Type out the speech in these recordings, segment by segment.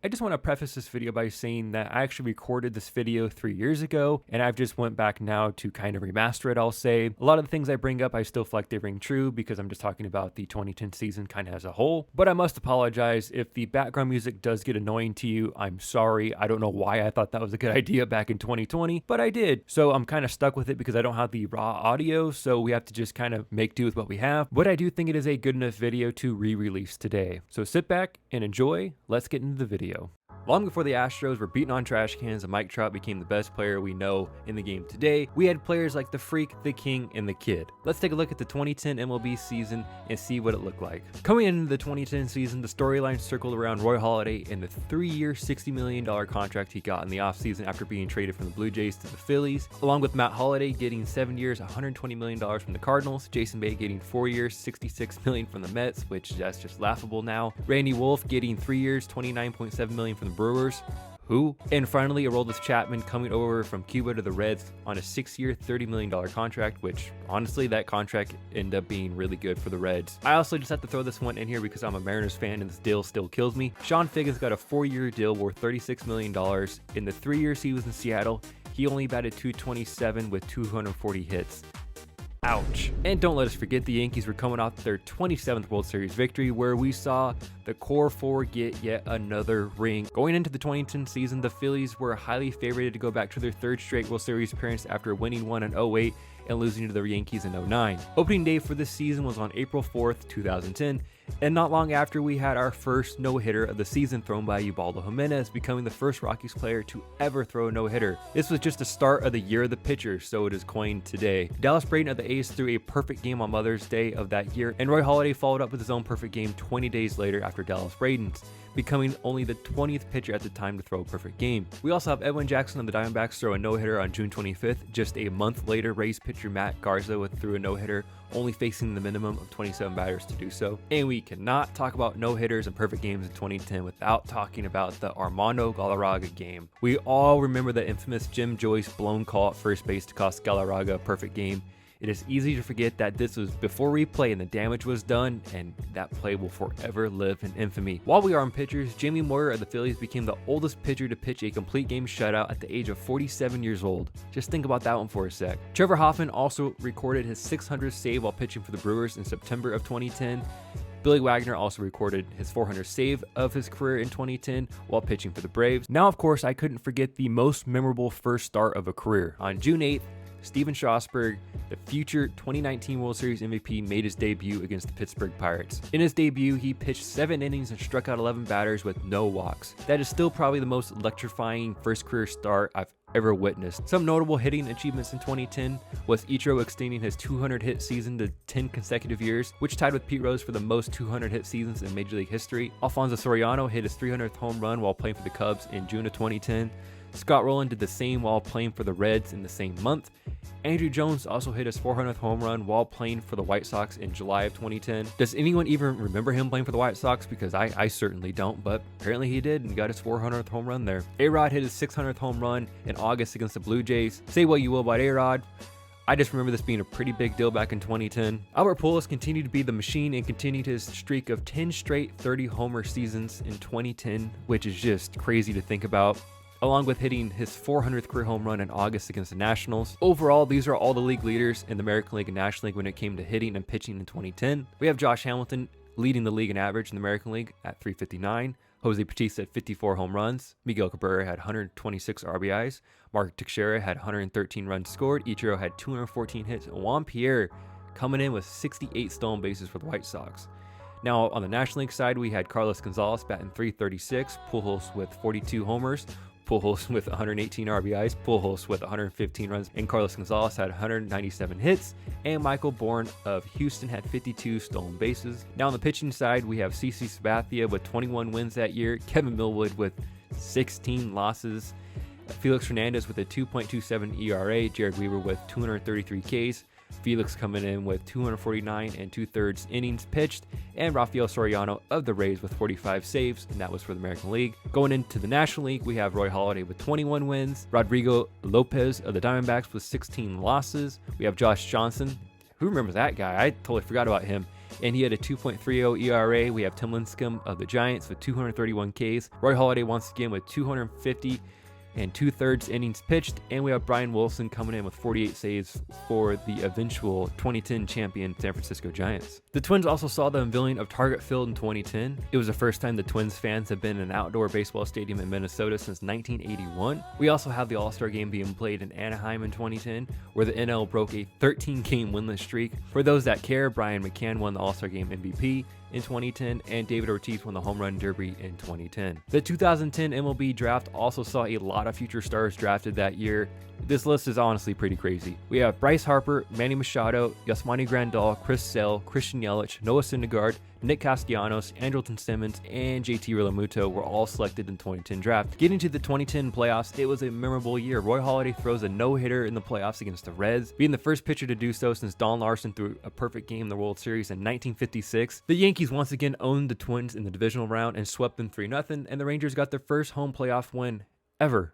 I just want to preface this video by saying that I actually recorded this video 3 years ago, and I've just went back now to kind of remaster it, I'll say. A lot of the things I bring up, I still feel like they ring true because I'm just talking about the 2010 season kind of as a whole. But I must apologize if the background music does get annoying to you. I'm sorry. I don't know why I thought that was a good idea back in 2020, but I did. So I'm kind of stuck with it because I don't have the raw audio, so we have to just kind of make do with what we have. But I do think it is a good enough video to re-release today. So sit back and enjoy. Let's get into the video. Long before the Astros were beating on trash cans and Mike Trout became the best player we know in the game today, we had players like the Freak, the King, and the Kid. Let's take a look at the 2010 MLB season and see what it looked like. Coming into the 2010 season, the storyline circled around Roy Halladay and the 3-year, $60 million contract he got in the offseason after being traded from the Blue Jays to the Phillies, along with Matt Holliday getting 7 years, $120 million from the Cardinals, Jason Bay getting 4 years, $66 million from the Mets, which that's just laughable now, Randy Wolf getting 3 years, $29.7 million from the Brewers. Who? And finally, Aroldis Chapman coming over from Cuba to the Reds on a 6-year, $30 million contract, which honestly, that contract ended up being really good for the Reds. I also just have to throw this one in here because I'm a Mariners fan and this deal still kills me. Sean Figgins got a 4-year deal worth $36 million. In the 3 years he was in Seattle, he only batted .227 with 240 hits. Ouch. And don't let us forget the Yankees were coming off their 27th World Series victory, where we saw the core four get yet another ring. Going into the 2010 season, the Phillies were highly favored to go back to their 3rd straight World Series appearance after winning one in 08 and losing to the Yankees in 09. Opening day for this season was on April 4th, 2010, and not long after we had our first no-hitter of the season thrown by Ubaldo Jimenez, becoming the first Rockies player to ever throw a no-hitter. This was just the start of the year of the pitcher, so it is coined today. Dallas Braden of the A's threw a perfect game on Mother's Day of that year, and Roy Halladay followed up with his own perfect game 20 days later after Dallas Braden's, becoming only the 20th pitcher at the time to throw a perfect game. We also have Edwin Jackson of the Diamondbacks throw a no-hitter on June 25th. Just a month later, Rays pitcher Matt Garza threw a no-hitter, only facing the minimum of 27 batters to do so. And we cannot talk about no-hitters and perfect games in 2010 without talking about the Armando Galarraga game. We all remember the infamous Jim Joyce blown call at first base to cost Galarraga a perfect game. It is easy to forget that this was before replay and the damage was done, and that play will forever live in infamy. While we are on pitchers, Jamie Moyer of the Phillies became the oldest pitcher to pitch a complete game shutout at the age of 47 years old. Just think about that one for a sec. Trevor Hoffman also recorded his 600th save while pitching for the Brewers in September of 2010. Billy Wagner also recorded his 400th save of his career in 2010 while pitching for the Braves. Now, of course, I couldn't forget the most memorable first start of a career. On June 8th, Steven Strasburg, the future 2019 World Series MVP, made his debut against the Pittsburgh Pirates. In his debut, he pitched 7 innings and struck out 11 batters with no walks. That is still probably the most electrifying first career start I've ever witnessed. Some notable hitting achievements in 2010 was Ichiro extending his 200 hit season to 10 consecutive years, which tied with Pete Rose for the most 200 hit seasons in Major League history. Alfonso Soriano hit his 300th home run while playing for the Cubs in June of 2010. Scott Rowland did the same while playing for the Reds in the same month. Andrew Jones also hit his 400th home run while playing for the White Sox in July of 2010. Does anyone even remember him playing for the White Sox? Because I certainly don't, but apparently he did and got his 400th home run there. A-Rod hit his 600th home run in August against the Blue Jays. Say what you will about A-Rod, I just remember this being a pretty big deal back in 2010. Albert Pujols continued to be the machine and continued his streak of 10 straight 30-homer seasons in 2010, which is just crazy to think about, along with hitting his 400th career home run in August against the Nationals. Overall, these are all the league leaders in the American League and National League when it came to hitting and pitching in 2010. We have Josh Hamilton leading the league in average in the American League at 359. Jose Bautista had 54 home runs. Miguel Cabrera had 126 RBIs. Mark Teixeira had 113 runs scored. Ichiro had 214 hits. And Juan Pierre coming in with 68 stolen bases for the White Sox. Now, on the National League side, we had Carlos Gonzalez batting .336, Pujols with 42 homers, Pujols with 118 RBIs, Pujols with 115 runs, and Carlos Gonzalez had 197 hits, and Michael Bourne of Houston had 52 stolen bases. Now on the pitching side, we have CC Sabathia with 21 wins that year, Kevin Millwood with 16 losses, Felix Hernandez with a 2.27 ERA, Jared Weaver with 233 Ks, Felix coming in with 249 and 2/3 innings pitched, and Rafael Soriano of the Rays with 45 saves, and that was for the American League. Going into the National League, we have Roy Halladay with 21 wins, Rodrigo Lopez of the Diamondbacks with 16 losses. We have Josh Johnson. Who remembers that guy? I totally forgot about him. and he had a 2.30 ERA. We have Tim Lincecum of the Giants with 231 Ks. Roy Halladay once again with 250 and 2/3 innings pitched, and we have Brian Wilson coming in with 48 saves for the eventual 2010 champion San Francisco Giants. The Twins also saw the unveiling of Target Field in 2010. It was the first time the Twins fans have been in an outdoor baseball stadium in Minnesota since 1981. We also have the All-Star Game being played in Anaheim in 2010, where the NL broke a 13-game winless streak. For those that care, Brian McCann won the All-Star Game MVP in 2010, and David Ortiz won the Home Run Derby in 2010. The 2010 MLB draft also saw a lot of future stars drafted that year. This list is honestly pretty crazy. We have Bryce Harper, Manny Machado, Yasmani Grandal, Chris Sale, Christian Yelich, Noah Syndergaard, Nick Castellanos, Andrelton Simmons, and JT Realmuto were all selected in the 2010 draft. Getting to the 2010 playoffs, it was a memorable year. Roy Halladay throws a no-hitter in the playoffs against the Reds, being the first pitcher to do so since Don Larson threw a perfect game in the World Series in 1956. The Yankees once again owned the Twins in the divisional round and swept them 3-0, and the Rangers got their first home playoff win ever.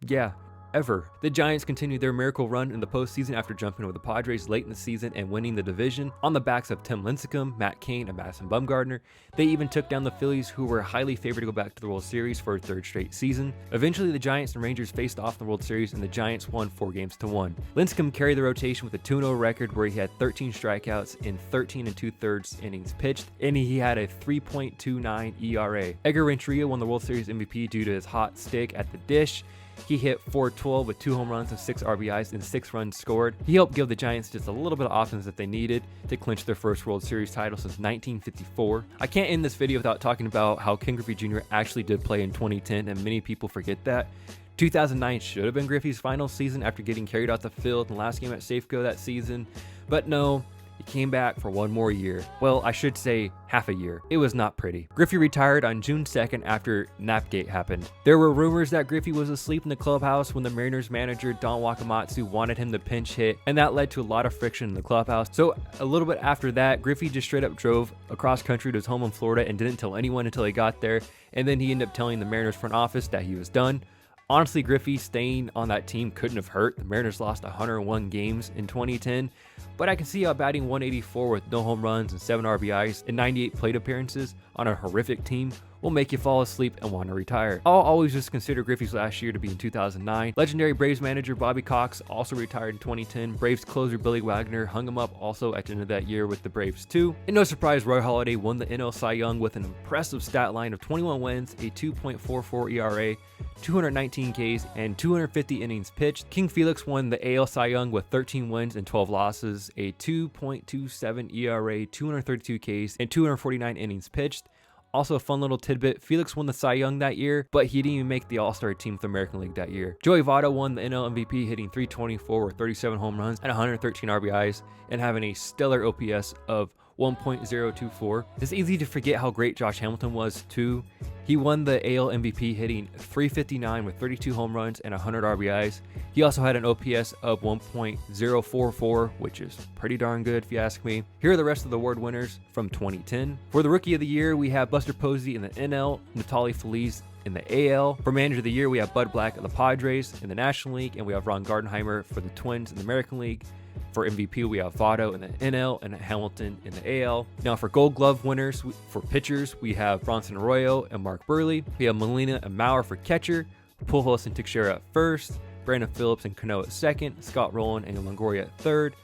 Yeah, ever. The Giants continued their miracle run in the postseason after jumping over the Padres late in the season and winning the division on the backs of Tim Lincecum, Matt Cain, and Madison Bumgarner. They even took down the Phillies, who were highly favored to go back to the World Series for a third straight season. Eventually, the Giants and Rangers faced off in the World Series, and the Giants won 4-1. Lincecum carried the rotation with a 2-0 record where he had 13 strikeouts in 13 2/3 innings pitched, and he had a 3.29 ERA. Edgar Renteria won the World Series MVP due to his hot stick at the dish. He hit .412 with 2 home runs and 6 RBIs and 6 runs scored. He helped give the Giants just a little bit of offense that they needed to clinch their first World Series title since 1954. I can't end this video without talking about how Ken Griffey Jr. actually did play in 2010, and many people forget that. 2009 should have been Griffey's final season after getting carried off the field in the last game at Safeco that season, but no. He came back for one more year. Well, I should say half a year. It was not pretty. Griffey retired on June 2nd after Napgate happened. There were rumors that Griffey was asleep in the clubhouse when the Mariners manager Don Wakamatsu wanted him to pinch hit, and that led to a lot of friction in the clubhouse. So a little bit after that, Griffey just straight up drove across country to his home in Florida and didn't tell anyone until he got there, and then he ended up telling the Mariners front office that he was done. Honestly, Griffey staying on that team couldn't have hurt. The Mariners lost 101 games in 2010, but I can see how batting 184 with no home runs and 7 RBIs and 98 plate appearances on a horrific team will make you fall asleep and want to retire. I'll always just consider Griffey's last year to be in 2009. Legendary Braves manager Bobby Cox also retired in 2010. Braves closer Billy Wagner hung him up also at the end of that year with the Braves too. And no surprise, Roy Halladay won the NL Cy Young with an impressive stat line of 21 wins, a 2.44 ERA, 219 Ks, and 250 innings pitched. King Felix won the AL Cy Young with 13 wins and 12 losses, a 2.27 ERA, 232 Ks, and 249 innings pitched. Also a fun little tidbit, Felix won the Cy Young that year, but he didn't even make the All-Star team with the American League that year. Joey Votto won the NL MVP, hitting .324 with 37 home runs and 113 RBIs, and having a stellar OPS of 1.024. It's easy to forget how great Josh Hamilton was too. He won the AL MVP hitting .359 with 32 home runs and 100 RBIs. He also had an OPS of 1.044, which is pretty darn good if you ask me. Here are the rest of the award winners from 2010. For the Rookie of the Year, we have Buster Posey in the NL, Natali Feliz in the AL. For Manager of the Year, we have Bud Black of the Padres in the National League, and we have Ron Gardenheimer for the Twins in the American League. For MVP, we have Votto in the NL and Hamilton in the AL. Now for Gold Glove winners, for pitchers, we have Bronson Arroyo and Mark Burley. We have Molina and Mauer for catcher, Pujols and Teixeira at first, Brandon Phillips and Cano at second, Scott Rowland and Longoria at third,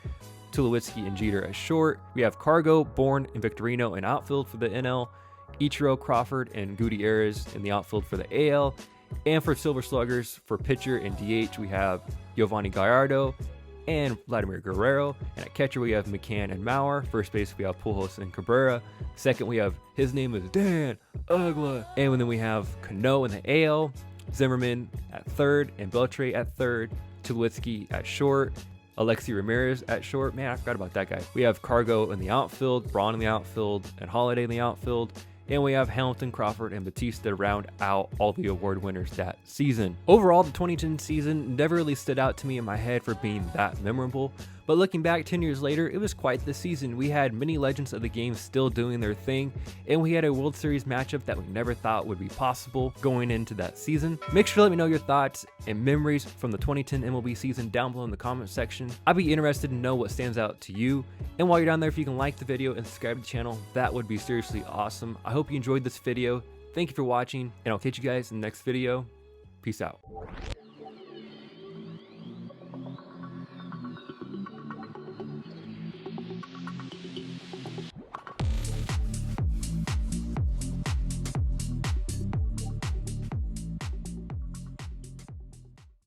Tulowitzki and Jeter at short. We have Cargo, Bourne, and Victorino in outfield for the NL, Ichiro, Crawford, and Gutierrez in the outfield for the AL. And for Silver Sluggers, for pitcher and DH, we have Giovanni Gallardo and Vladimir Guerrero. And at catcher, we have McCann and Mauer. First base, we have Pujols and Cabrera. Second, we have his name is Dan Uggla. And then we have Cano in the AL, Zimmerman at third, and Beltre at third, Tulowitzki at short, Alexi Ramirez at short. Man, I forgot about that guy. We have Cargo in the outfield, Braun in the outfield, and Halladay in the outfield. And we have Hamilton, Crawford, and Batista to round out all the award winners that season. Overall, the 2010 season never really stood out to me in my head for being that memorable, But looking back 10 years later, it was quite the season. We had many legends of the game still doing their thing, and we had a World Series matchup that we never thought would be possible going into that season. Make sure to let me know your thoughts and memories from the 2010 MLB season down below in the comment section. I'd be interested to know what stands out to you. And while you're down there, if you can like the video and subscribe to the channel, that would be seriously awesome. I hope you enjoyed this video. Thank you for watching, and I'll catch you guys in the next video. Peace out.